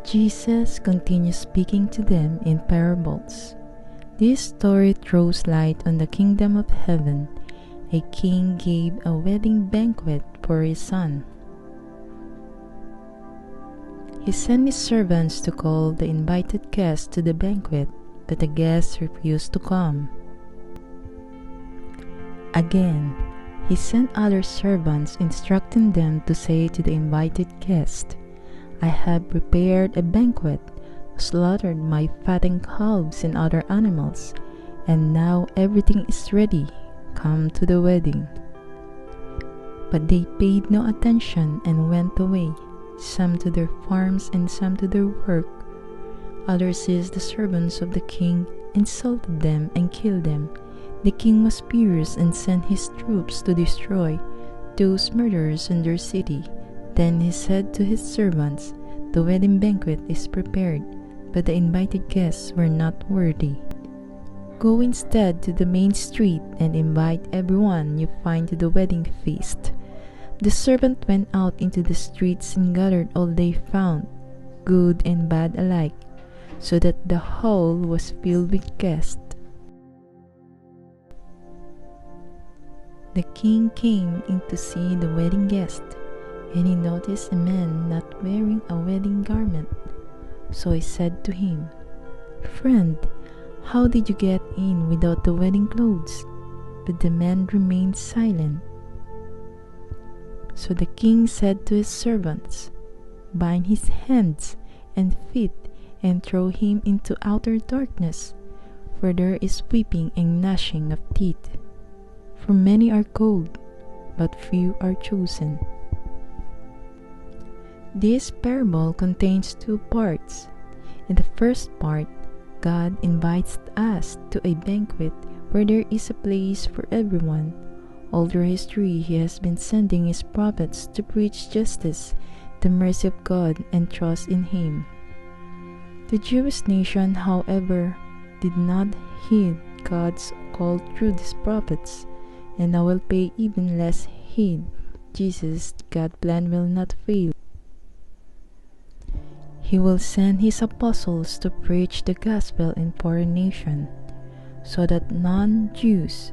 Jesus continues speaking to them in parables. This story throws light on the kingdom of heaven. A king gave a wedding banquet for his son. He sent his servants to call the invited guests to the banquet, but the guests refused to come. Again, he sent other servants, instructing them to say to the invited guest, "I have prepared a banquet, slaughtered my fattened calves and other animals, and now everything is ready. Come to the wedding." But they paid no attention and went away, some to their farms and some to their work. Others seized the servants of the king, insulted them, and killed them. The king was furious and sent his troops to destroy those murderers in their city. Then he said to his servants, "The wedding banquet is prepared, but the invited guests were not worthy. Go instead to the main street and invite everyone you find to the wedding feast." The servant went out into the streets and gathered all they found, good and bad alike, so that the hall was filled with guests. The king came in to see the wedding guest, and he noticed a man not wearing a wedding garment. So he said to him, "Friend, how did you get in without the wedding clothes?" But the man remained silent. So the king said to his servants, "Bind his hands and feet and throw him into outer darkness, for there is weeping and gnashing of teeth. For many are called, but few are chosen." This parable contains two parts. In the first part, God invites us to a banquet where there is a place for everyone. All through history, He has been sending His prophets to preach justice, the mercy of God, and trust in Him. The Jewish nation, however, did not heed God's call through these prophets, and now will pay even less heed. Jesus, God's plan will not fail. He will send His apostles to preach the gospel in foreign nations, so that non-Jews,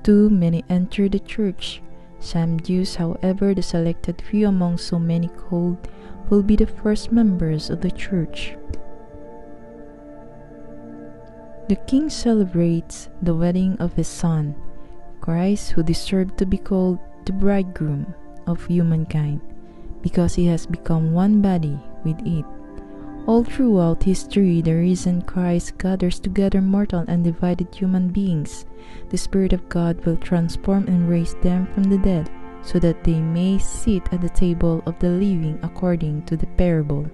too many enter the church. Some Jews, however, the selected few among so many called, will be the first members of the church. The king celebrates the wedding of his son, Christ, who deserved to be called the bridegroom of humankind, because he has become one body with it. All throughout history, the reason Christ gathers together mortal and divided human beings, the Spirit of God will transform and raise them from the dead, so that they may sit at the table of the living according to the parable.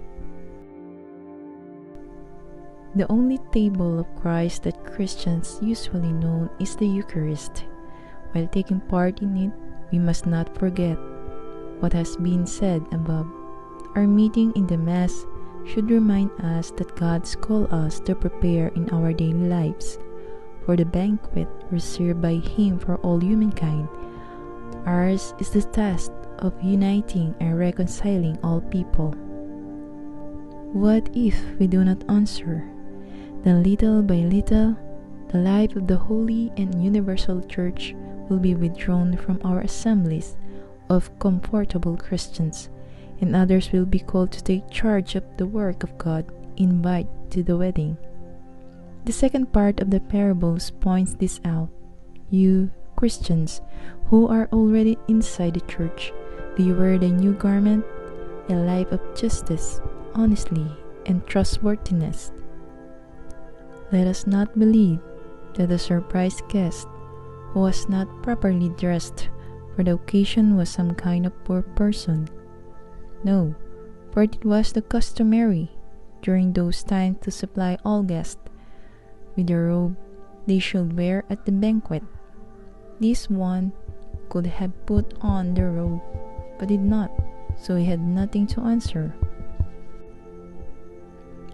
The only table of Christ that Christians usually know is the Eucharist. While taking part in it, we must not forget what has been said above. Our meeting in the Mass should remind us that God's called us to prepare in our daily lives for the banquet reserved by Him for all humankind. Ours is the task of uniting and reconciling all people. What if we do not answer? Then little by little, the life of the Holy and Universal Church will be withdrawn from our assemblies of comfortable Christians, and others will be called to take charge of the work of God, invite to the wedding. The second part of the parables points this out. You, Christians, who are already inside the church, do you wear the new garment, a life of justice, honesty, and trustworthiness? Let us not believe that the surprise guest, who was not properly dressed for the occasion, was some kind of poor person. No, for it was the customary during those times to supply all guests with the robe they should wear at the banquet. This one could have put on the robe, but did not, so he had nothing to answer.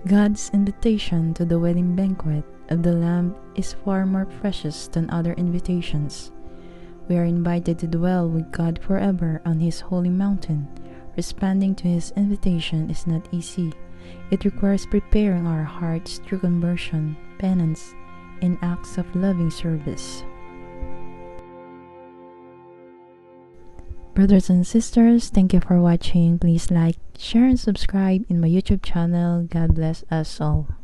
God's invitation to the wedding banquet of the Lamb is far more precious than other invitations. We are invited to dwell with God forever on His holy mountain. Responding to His invitation is not easy. It requires preparing our hearts through conversion, penance, and acts of loving service. Brothers and sisters, thank you for watching. Please like, share, and subscribe in my YouTube channel. God bless us all.